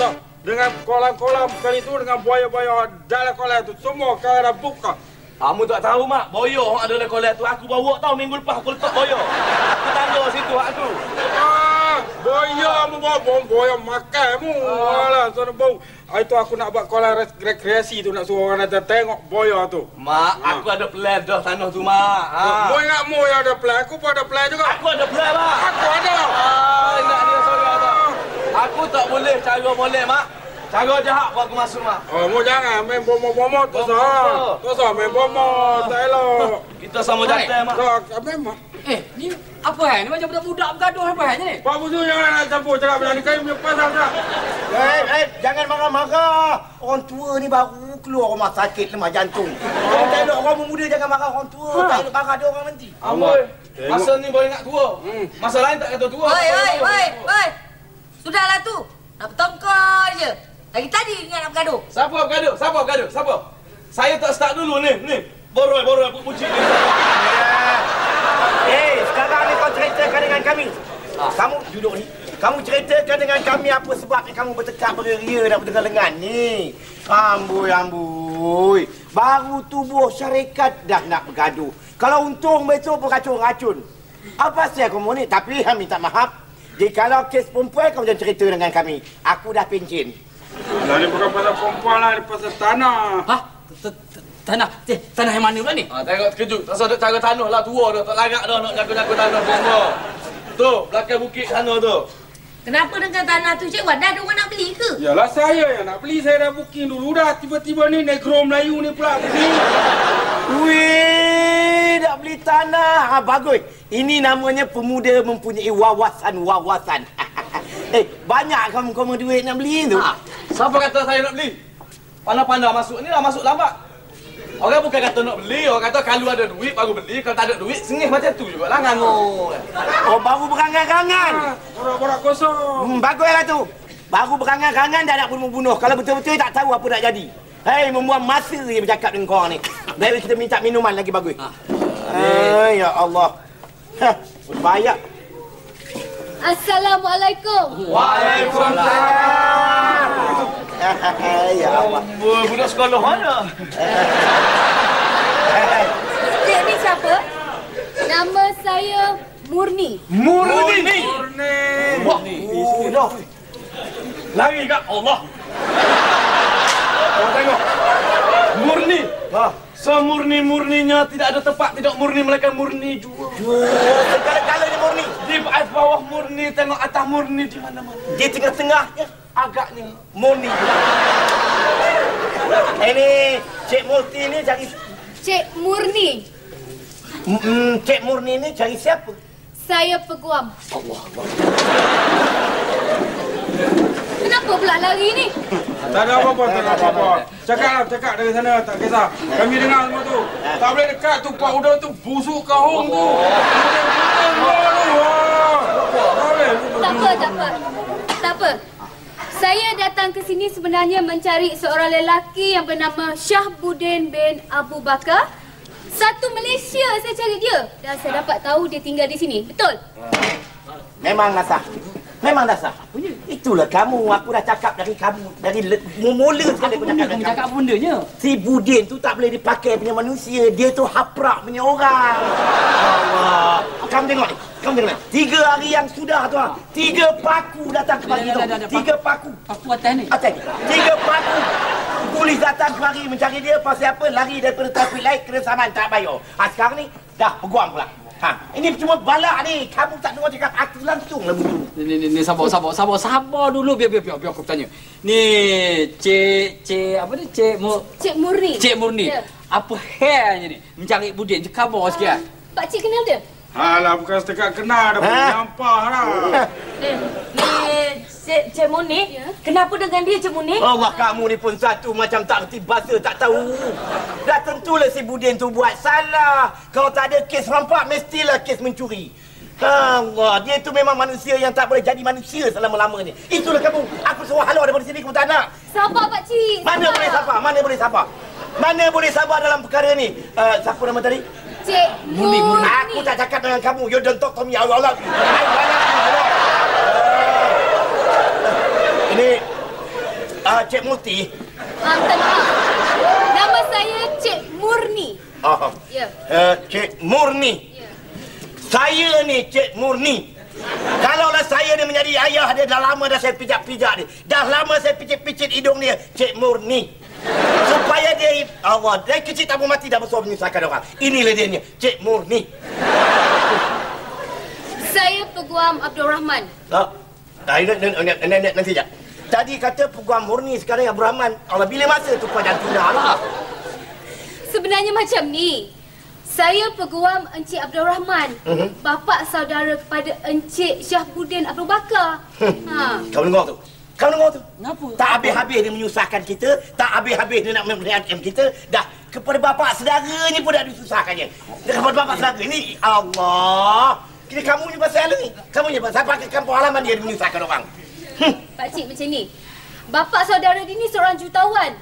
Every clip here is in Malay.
Tak. Dengan kolam-kolam kali itu, dengan buaya-buaya dalam kolam itu, semua kau dah buka. Kamu tak tahu, Mak. Boyo ada dalam kolam tu. Aku bawa tahu minggu lepas aku letak boyo. Aku tangga situ aku. Boya mu bawa boya makan mu. Alah, sana bau. Itu aku nak buat kolam rekreasi tu, nak suruh orang datang tengok boya tu. Mak, aku ada plan dah tanah tu, Mak. Mu ingat mu yang ada plan, aku pun ada plan juga. Aku ada plan, Mak. Aku ada. Ingat dia sorang tak? Aku tak boleh cara boleh, Mak. Cara jahat buat aku masuk, Mak. Oh, mu jangan main bomo-bomo tu sah. Tu sah main bomo, tak elok. Kita sama jantan, Mak. Tak, memang. Ni apa ni? Macam budak-budak bergaduh apa ni? Pak Busu jangan nak campur cakap benda ni. Kau punya pasal tak? Jangan marah-marah. Orang tua ni baru keluar rumah sakit lemah jantung. Orang tak elok orang muda jangan marah orang tua. Tak elok marah dia orang nanti. Amboi. Masa ni boleh ingat tua. Masa lain tak kata tua. Oi. Sudahlah tu. Nak bertengkar je. Lagi tadi ingat nak bergaduh. Siapa bergaduh? Siapa? Saya tak start dulu ni. Boroi puji ni. Sekarang ni kau ceritakan dengan kami. Kamu duduk ni. Kamu ceritakan dengan kami apa sebabnya kamu bertekak beria dan berdengar-dengar ni. Amboi. Baru tubuh syarikat dah nak bergaduh. Kalau untung besok beracun-racun. Apa sih kamu ni? Tapi minta maaf. Jadi kalau kes perempuan kamu jangan cerita dengan kami. Aku dah pencen. Lah ni bukan pasal perempuan lah, ni pasal tanah. Hah? Tanah yang mana pula ni? Tengok terkejut. Tak ada cara tanah lah tua dah. Tak larat dah nak jaga-jaga tanah semua. Tu, belakang bukit sana tu. Kenapa dengan tanah tu, Cik Wan? Dah ada orang nak beli ke? Yalah saya yang nak beli. Saya dah booking dulu dah. Tiba-tiba ni negro Melayu ni pula beli. Wih, nak beli tanah. Bagus. Ini namanya pemuda mempunyai wawasan. Banyak kamu duit nak beli tu. Siapa kata saya nak beli? Pandai-pandai masuk ni lah, masuk lambat. Orang bukan kata nak beli, orang kata kalau ada duit baru beli, kalau tak ada duit sengih macam tu juga lah ngangur. Oh, baru berangan-angan. Borak-borak kosong. Baguslah tu. Baru berangan-angan dah nak bunuh-bunuh. Kalau betul-betul tak tahu apa nak jadi. Membuang masa je bercakap dengan korang ni. Baik kita minta minuman lagi bagus. Ya Allah. Berbahaya. Assalamualaikum. Waalaikumsalam. Ya Allah. Budak sekolah mana? Cik ni siapa? Nama saya Murni. Murni. Wah, dah. Lari kat Allah. Kau tengok. Murni. Semurni-murninya tidak ada tempat tidak murni melainkan murni jua. Segala-galanya murni. Di bawah murni, tengok atas murni di mana-mana. Di tengah-tengahnya agaknya murni. Ini Cik Murti ni cari... Cik Murni. Cik Murni ni cari siapa? Saya peguam. Allah. Kenapa pula lari ni? Tak ada apa-apa. Cakap dari sana, tak kisah. Kami dengar semua tu. Tak boleh dekat tu, Pak Uda tu busuk kahong tu. Tak apa. Saya datang ke sini sebenarnya mencari seorang lelaki yang bernama Syahbudin bin Abu Bakar. Satu Malaysia saya cari dia. Dan saya dapat tahu dia tinggal di sini. Betul? Memang sah. Itulah kamu. Aku dah cakap dari kamu. Dari mula sekali aku cakap dengan Cakap bendanya. Si Budin tu tak boleh dipakai punya manusia. Dia tu haprak punya orang. Allah. Kamu tengok ni. 3 hari yang sudah tu. 3 paku datang kemari tu. 3 paku. Paku atas ni. 3 paku. Polis datang kemari mencari dia. Pasal apa? Lari daripada traffic light kena saman tak bayar. Sekarang ni dah peguam pula. Ini cuma balak ni. Kamu tak dengar cakap aku langsung lah bunuh. Ni sabar dulu biar aku tanya. Ni Cik apa ni? Cik Murni. Cik Murni. Ya. Apa hairnya ni? Mencari Budin je khabar sikit. Pak Cik kenal dia? Alah, bukan setakat kenal dah. Nyampah dah. Cik Murni? Ya? Kenapa dengan dia, Cik Murni? Allah, kamu ni pun satu macam tak reti bahasa, tak tahu. Dah tentulah si Budin tu buat salah. Kalau tak ada kes rampak, mestilah kes mencuri. Allah, dia tu memang manusia yang tak boleh jadi manusia selama-lamanya. Itulah kamu. Aku suruh halau daripada sini, kamu tak nak. Sabar, Pak Cik. Mana boleh sabar dalam perkara ni? Siapa nama tadi? Cik Murni. Aku tak cakap dengan kamu. You don't talk to me. Allah. Cik Multi. Minta maaf. Nama saya Cik Murni. Ya. Ya. Cik Murni. Ya. Saya ni Cik Murni. Kalaulah saya ni menjadi ayah dia, dah lama dah saya pijak-pijak dia. Dah lama saya picit-picit hidung dia. Cik Murni. Supaya dia, Allah, dari kecil tak mati dah besar menyusahkan orang. Inilah dia ni, Cik Murni. Saya Peguam Abdul Rahman. Nanti sekejap. Tadi kata Peguam Murni, sekarang Abdul Rahman. Allah, bila masa tu kau jantina lah. Sebenarnya macam ni. Saya Peguam Encik Abdul Rahman. Bapa saudara kepada Encik Syahbudin Abdul Bakar. Kau dengar tu? Kau dengar tu? Kenapa? Tak habis-habis dia menyusahkan kita, tak habis-habis dia nak memeriahkan kita. Dah kepada bapa saudara ni pun dah disusahkannya. Kepada bapa saudara ni, Allah. Kini kamu ni pasal ni. Kamu ni pasal pakai kampung halaman dia menyusahkan orang. Pakcik macam ni. Bapa saudara dia ni seorang jutawan.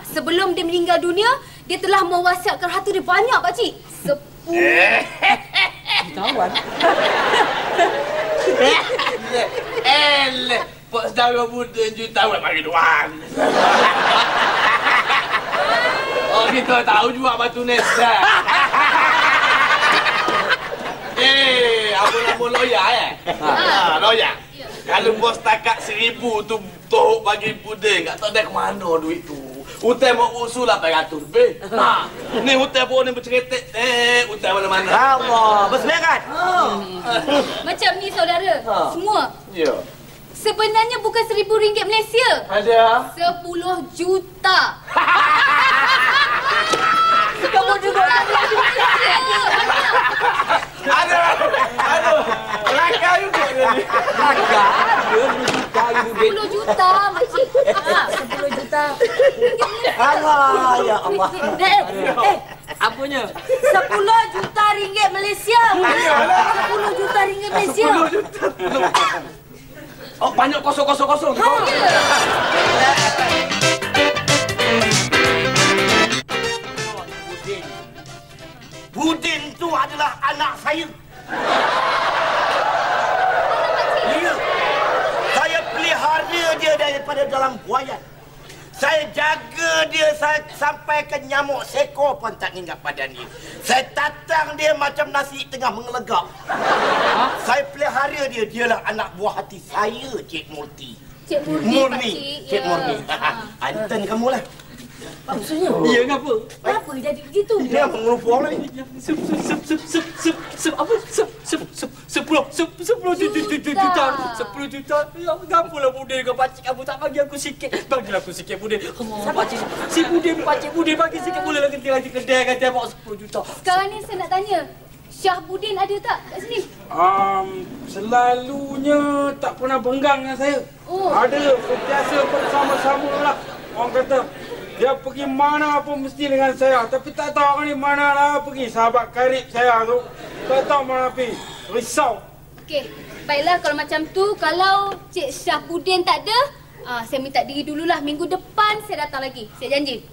Sebelum dia meninggal dunia, dia telah mewasiatkan harta dia banyak, pakcik. 10. Jutawan. Pak saudara muda jutawan bagi duan. Oh, kita tahu juga batu nesa. Apa nama lawyer lawyer. Kalau bos takat 1,000 tu Tok bagi puding, tak tahu dah ke mana duit tu. Hutan mau usul 800 lebih. Ni hutan pun ni berceretek. Hutan mana-mana. Allah, bersemangat. Macam ni saudara, semua. Ya. Sebenarnya bukan RM1,000 Malaysia. Ada. 10 juta. Kamu juga nak Aduh. Laka juga dia ni. Laka? Dia 10 juta, makcik. 10 juta. Allah, ya Allah. Apanya? 10 juta ringgit Malaysia. 10 juta ringgit Malaysia. 10 juta. Oh, banyak kosong-kosong. Budin tu adalah anak saya. Ya. Saya pelihara dia daripada dalam buayan. Saya jaga dia sampai ke nyamuk sekor pun tak ingat badan dia. Saya tatang dia macam nasi tengah mengelegak. Saya pelihara dia. Dialah anak buah hati saya, Cik Multi. Cik Murni, Cik Murni. Anten kamu lah. Maksudnya? Ya, kenapa? Kenapa jadi begitu? Dia mengelupa orang ni. 10 juta. 10 juta. Ya, kenapa Budin dengan pakcik kamu tak bagi aku sikit? Bagilah aku sikit, Budin. Pakcik, si Budin, pakcik Budin bagi sikit boleh lagi tinggal di kedai kata bawa 10 juta. Sekarang ni saya nak tanya. Syahbudin ada tak kat sini? Selalunya tak pernah benggang dengan saya. Ada, sentiasa bersama-sama lah. Orang kata, dia pergi mana pun mesti dengan saya. Tapi tak tahu ni mana lah pergi. Sahabat karib saya tu. Tak tahu mana pergi. Risau. Okey, baiklah kalau macam tu. Kalau Cik Syahbudin tak ada, saya minta diri dululah. Minggu depan saya datang lagi. Saya janji.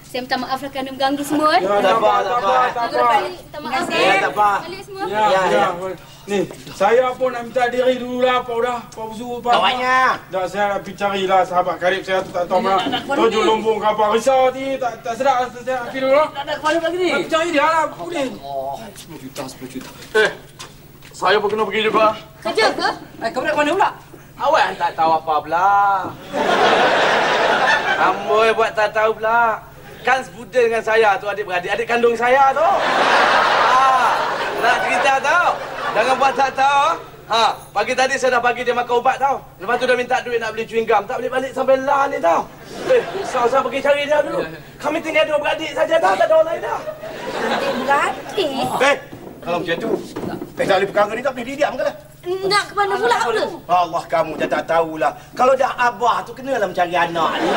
Saya minta maaf lah kerana mengganggu semua. Ya, tak apa. Minta maaf. Ya, tak apa. Balik semua. Ya. Ni, saya pun nak minta diri dululah, Pak Udah. Pak Uzu, Pak. Awaknya. Dah saya nak pergi carilah sahabat karib saya tu tak tahu mana. Tujuh lumbung kapal risau ni tak sedap saya pergi dulu. Tak ada kepala lagi ni. Nak pergi cari dia lah, Budin. 10 juta. Saya pun kena pergi juga. Kerja ke? Kamu nak ke mana pula? Awak yang tak tahu apa pula. Amboi buat tak tahu pula. Kan Budin dengan saya tu adik-beradik, adik kandung saya tu. Nak cerita tau. Jangan buat tak tahu. Pagi tadi saya dah bagi dia makan ubat tau. Lepas tu dah minta duit nak beli chewing gum. Tak boleh balik sampai lah ni tau. Saya pergi cari dia dulu. Kami tinggal dua beradik saja tau. Tak ada orang lain dah. Adik-beradik? Kalau macam tu, tak boleh perkara ni tak boleh diam ke lah. Nak ke mana pula ke? Allah, kamu dah tak tahulah. Kalau dah abah tu kenalah mencari anak ni.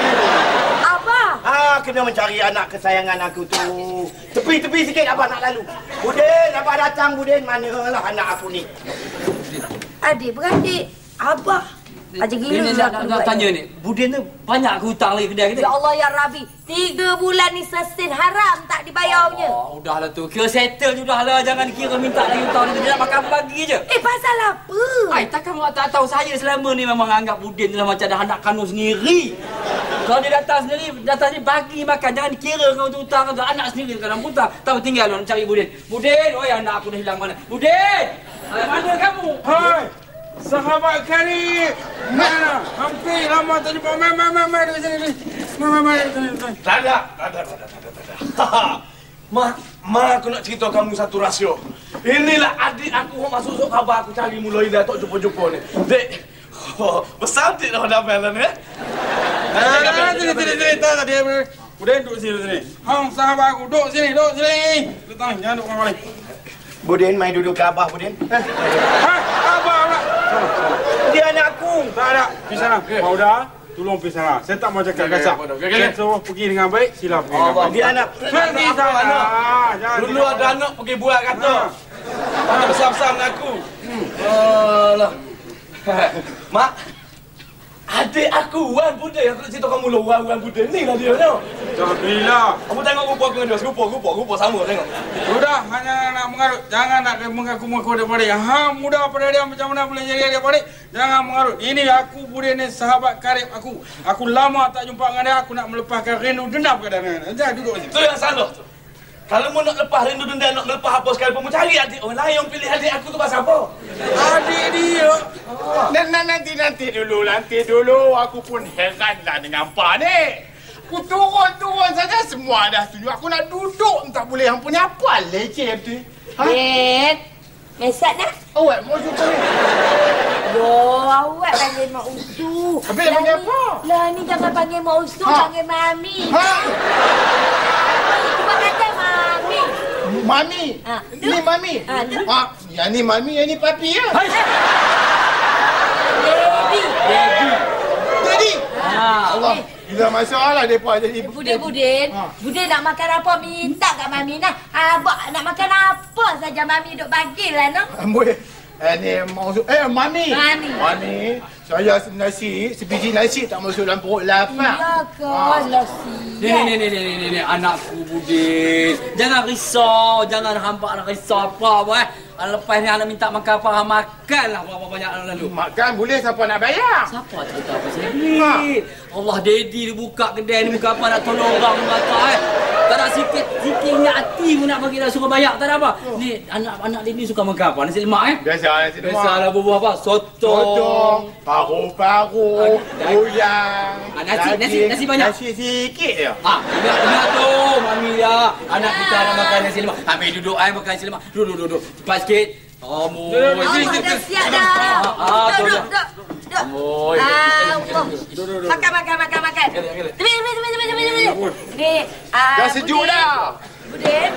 Abah? Kena mencari anak kesayangan aku tu. Tepi-tepi sikit abah nak lalu. Budin, abah datang Budin. Manalah anak aku ni. Adik-beradik? Abah? Aja gila. Ini nak tanya ni. Budin tu banyak ke hutang lagi kedai kita? Ya Allah, ya Rabbi. 3 bulan ni sesin haram tak dibayarnya. Udahlah tu. Kira settle je udahlah. Jangan kira minta lagi hutang ni. Dia nak makan pagi je. Pasal apa? Takkan awak tak tahu saya selama ni memang anggap Budin tu macam ada anak kandung sendiri. Kalau dia datang sendiri bagi makan. Jangan kira kau tu hutang kau tu. Anak sendiri kadang hutang. Tak tinggal nak cari Budin. Budin, oi anak aku dah hilang mana? Budin! Mana kamu? Hai! Sahabat karib! Mana? Hampir lama tak jumpa. Mai dari sini. Mai dari sini. Tak ada. Ma, aku nak cerita kamu satu rahsia. Inilah adik aku masuk khabar aku cari mula dah tak jumpa-jumpa ni. Dek, bersantik dah dah malam ni. Sini. Tak dia. Budin duduk sini. Hang sahabat aku duduk sini. Datang, jangan duduk mana-mana. Budin, mai duduk ke Abah, Budin. Hai, Abah pula. Dia anak aku. Tak ada. Pergi sana. Kau dah. Tolong pergi sana. Saya tak mau cakap kasar. Saya suruh pergi dengan baik. Sila pergi dengan baik. Dia anak. Pergi sana. Dulu ada anak pergi buat kata. Anak besar-besar dengan aku. Alah. Mak, adik aku Wan Budin. Aku nak cerita kamu lah Wan Budin. Ni lah dia tau. Alhamdulillah. Kamu tengok rupa aku dengan dia. Rupa sama tengok. Sudah, hanya nak mengarut. Jangan nak mengaku-mengaku adik-adik. Hang muda pada dia macam mana boleh jadi adik-adik. Jangan mengarut. Ini aku Budin ni sahabat karib aku. Aku lama tak jumpa dengan dia. Aku nak melepaskan rindu dendam kepada dia. Jangan duduk sini. Itu yang salah tu. Kalau mau nak lepas rindu dendam, nak lepas apa sekalipun, mau cari adik orang lain yang pilih adik aku tu pasal apa? Adik dia. Nanti dulu. Aku pun heranlah dengan Pa ni. Aku turun saja semua dah setuju. Aku nak duduk tak boleh. Hang punya apa leceh tu? Ben, mesat dah. Awak mau jumpa ni? Yo, awak panggil Mak Usu. Habis dia panggil apa? Lah ni jangan panggil Mak Usu, panggil Mami. Cuma kata Mami. Mami? Ni Mami? Yang ni Mami, yang ni Papi ya? Daddy? Allah. Gila masalah mereka jadi Budin nak makan apa minta kat Mami nah. Abang nak makan apa saja Mami duk bagilah no. Amboi. Ni maksud Mami. Saya nasi, sebiji nasi tak masuk dalam perut lapar. Ya ke? Nasi. Ni anakku Budin. Jangan risau, jangan hampa nak risau apa. Lepas ni anak minta makan apa, makanlah berapa banyak lalu. Makan boleh, siapa nak bayar? Siapa cerita pasal duit? Allah, Daddy dia buka kedai ni, buka apa nak tolong orang kata tak ada sikit ingat hati pun nak bagi dah suruh bayar, tak ada apa. Ni anak dia ni suka makan apa? Nasi lemak Biasa nasi lemak. Biasalah bubuh apa? Sotong, paru-paru, uyang, nasi banyak. Nasi sikit je. Ingat tu, Mami dia. Anak kita nak makan nasi lemak. Ambil duduk makan nasi lemak. Duduk. Cepat sikit. Dah siap dah. Duduk. Makan. Ni, dah sejuk dah. Budin,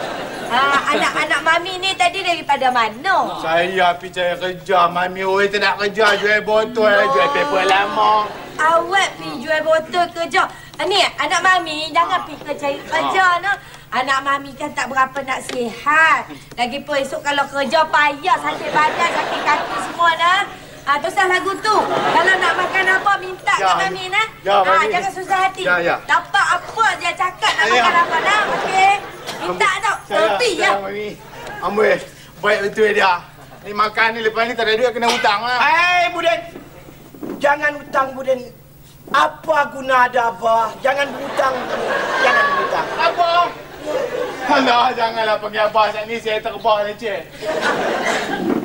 anak Mami ni tadi daripada mana? Saya pergi cari kerja. Mami tak nak kerja. Jual botol, jual paper lama. Awak pergi jual botol kerja. Ni, anak Mami jangan pergi cari kerja no. Anak Mami kan tak berapa nak sihat. Lagipun esok kalau kerja payah, sakit badan, sakit kaki semua dah. Teruslah lagu tu. Kalau nak makan apa, minta kat Mami nah. Jangan susah hati. Dapat apa dia cakap nak makan apa dah. Okey. Minta tau. Kopi je. Amboi, baik betul dia. Ni makan ni lepas ni tak ada duit kena hutang lah. Hai Budin. Jangan hutang Budin. Apa guna ada Abah? Jangan berhutang. Abah? Alah, janganlah panggil Abah saat ni. Saya terbang leceh.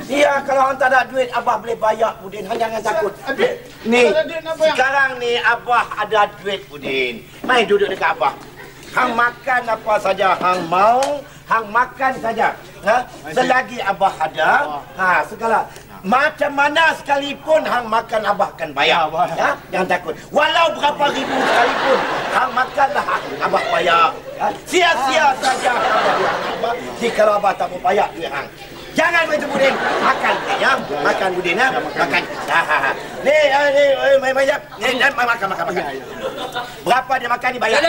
Ya, kalau hang tak ada duit, Abah boleh bayar Budin. Hang jangan takut. Ni, sekarang ni Abah ada duit Budin. Mai duduk dekat Abah. Hang makan apa saja hang mau, hang makan saja. Selagi Abah ada, segala. Macam mana sekalipun hang makan Abah akan bayar. Jangan takut. Walau berapa ribu sekalipun, hang makanlah Abah bayar. Sia-sia saja Abah. Jika Abah tak mau bayar duit hang. Jangan begitu Budin. Makan ya. Makan Budin ya. Makan. Ni makan. Berapa dia makan ni bayar.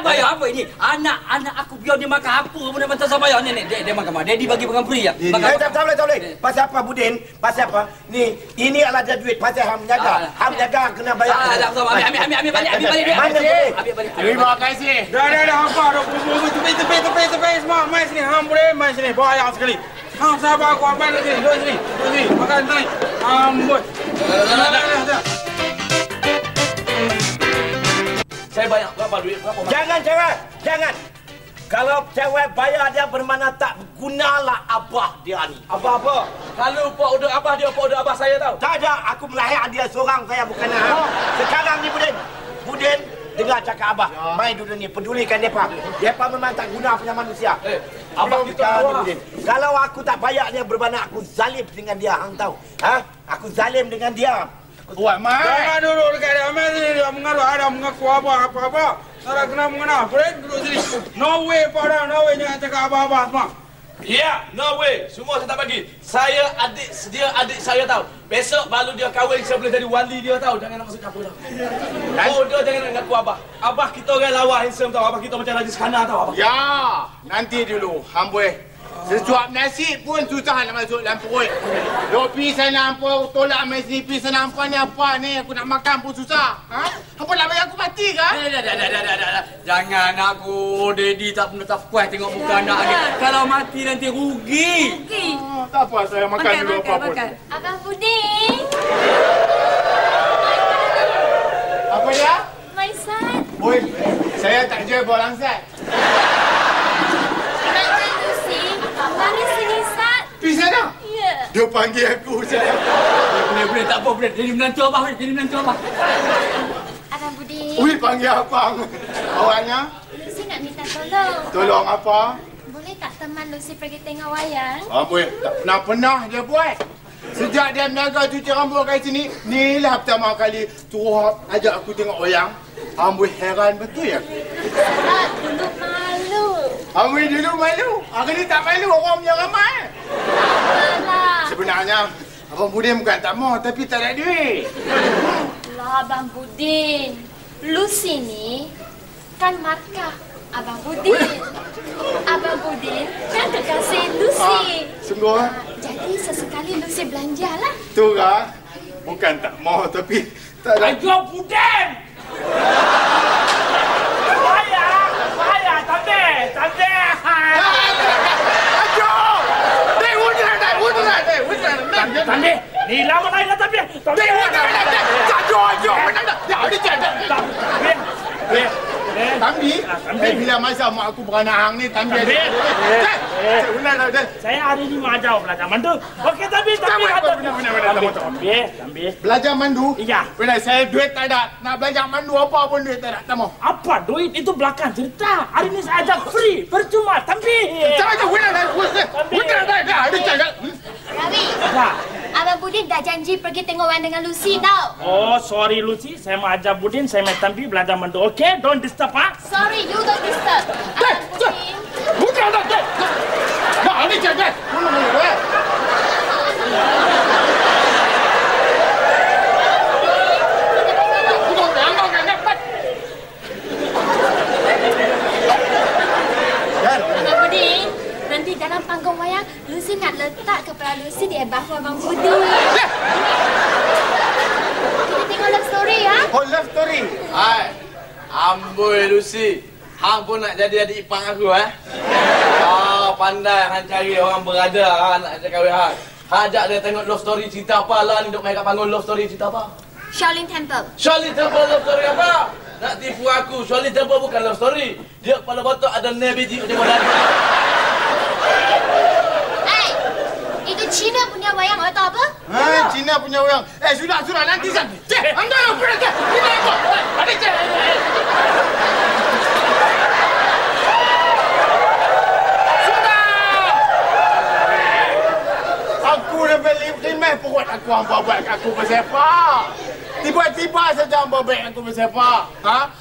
Bayar apa ini? Anak aku biar dia makan apa pun dia minta saya bayar ni. Dia makan apa? Daddy bagi makan free ya. Tak boleh. Pasal apa Budin? Pasal apa? Ni ini adalah ada duit pasal hang menjaga. Hang menjaga kena bayar. Ambil balik duit. Mana boleh? Terima kasih. Dah apa? Tepi semua. Mai sini. Hang boleh mai sini. Bayar sekali. Hang sabar aku ambil sini. Duduk sini. Makan sini. Amboi. Saya bayar berapa duit? Berapa? Jangan cewek, jangan. Kalau cewek bayar dia bermakna tak gunalah abah dia ni. Apa? Kalau Pak order abah dia, Pak order abah saya tahu. Tak ada, aku melahirkan dia seorang saya bukan nak. Sekarang ni Budin, dengar cakap abah. Mai dulu ni, pedulikan depa. Depa memang tak guna punya manusia. Abah kita tahu. Kalau aku tak bayar dia bermakna aku zalim dengan dia, hang tahu? Ha? Aku zalim dengan dia. Wah, Mai. Jangan duduk dekat dia. Mai sini dia mengaruh. Ada mengaku apa-apa. Tak kena mengenal. Fred duduk sini. No way, Pak. No way. Jangan cakap apa-apa semua. Ya, no way. Semua saya tak bagi. Dia adik saya tahu. Besok baru dia kahwin, saya boleh jadi wali dia tahu. Jangan nak masuk campur dah. Oh, dia jangan nak ngaku abah. Abah kita orang lawa handsome tahu. Abah kita macam Raja Skana tahu abah. Ya, nanti dulu. Hamboi. Sesuap nasi pun susah nak masuk dalam perut. Lopi sana hampa tolak mai sini, pi sana hampa ni apa ni? Aku nak makan pun susah. Ha? Hampa nak bagi aku mati ke? Dah. Jangan aku, Daddy tak pernah tak puas tengok muka anak ni. Kalau mati nanti rugi. Oh, tak apa, saya makan dulu apa pun. Abang Budin. Apa dia? My son. Oi, saya tak jual bola langsat. Mari sini, Sat. Pi sana? Ya. Dia panggil aku saya. Boleh, tak apa, boleh. Jadi menantu abah, jadi menantu abah. Abang Budin. Ui, panggil abang. Awaknya? Lucy nak minta tolong. Tolong apa? Boleh tak teman Lucy pergi tengok wayang? Amboi, tak pernah dia buat. Sejak dia meniaga cuci rambut kat sini, ni lah pertama kali suruh ajak aku tengok wayang. Amboi heran betul ya? Sat, dulu malu. Amboi dulu malu. Hari ni tak malu, orang punya ramai. Apalah. Sebenarnya, Abang Budin bukan tak mau, tapi tak ada duit. Lah, Abang Budin. Lucy ni kan markah Abang Budin. Abang Budin kan kekasih Lucy. Sungguh? Jadi sesekali Lucy belanjalah. Tu lah. Bukan tak mau, tapi tak ada. Ayo, Budin! Bahaya, tante. Tante, ni lama lain lah tapi. Tambi, bila masa mak aku beranak hang ni, Tambi ada. Benar dah. Saya hari ni mau ajar belajar mandu. Okey, tapi. Tambi. Belajar mandu? Iya. Benar, saya duit tak ada. Nak belajar mandu apa pun duit tak ada. Tak mau. Apa duit itu belakang cerita. Hari ni saya ajar free, percuma. Tambi. Benar dah. Ada cakap. Ravi, Apa? Abang Budin dah janji pergi tengok wayang dengan Lucy tau. Oh, sorry Lucy. Saya mau ajar Budin, saya mau Tambi belajar mandu. Okey, don't disturb ha. Sorry, you don't disturb. Abang Budin. Bukan dah. Dah, ada cakap. Abang Budin, nanti dalam panggung wayang, Lucy nak letak kepala Lucy di bahu Abang Budin. Kita tengok love story ya. Oh, love story. Hai. Amboi Lucy. Hang pun nak jadi adik ipar aku pandai hang cari orang berada nak ajak kahwin hang. Hang ajak dia tengok love story cerita apa lah ni duk main kat panggung love story cerita apa? Shaolin Temple. Shaolin Temple love story apa? Nak tipu aku. Shaolin Temple bukan love story. Dia kepala botak ada nail biji dia modal. Hey, itu Cina punya wayang atau apa? Cina punya wayang. Sudah nanti Zan. Anda nak berada. Ini aku. Ada cek. Aku dah beli remeh perut aku hampa buat aku bersepak. Tiba-tiba saja hampa baik aku bersepak.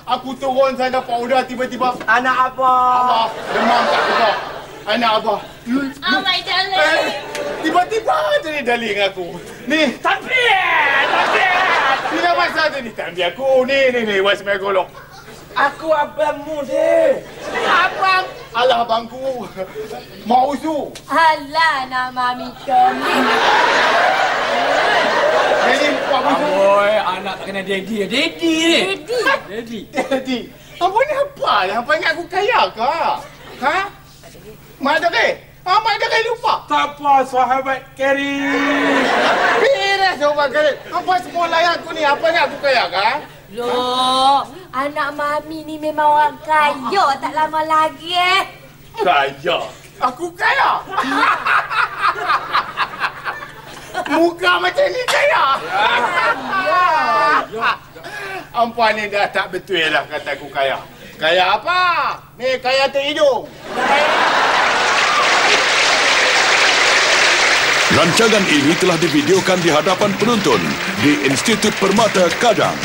Aku turun sana powder tiba-tiba. Anak apa? Allah, demam tak kuat. Anak apa? Oh my darling. Tiba-tiba jadi darling aku. Ni, Tambi. ni dah masa tu ni. Tambi aku. Ni. Wais mai golok. Aku abangmu deh. Abang. Alah abangku. Mau usu. Alah, nak mami kami. Jadi, buat usu. Oi, anak tak kena daddy ni. Daddy. Apa ni apa? Apa ingat aku kaya ke? Mak ada ke? Mak ada ke lupa? Tak apa, sahabat Kerry. Beres sahabat ke? Apa semua layak aku ni? Apa ingat aku kaya ke? Loh, anak mami ni memang orang kaya tak lama lagi Kaya? Aku kaya? Muka macam ni kaya? Ampuan ni dah tak betul lah kata aku kaya. Kaya apa? Ni kaya terhidung. Rancangan ini telah divideokan di hadapan penonton di Institut Permata Kadang.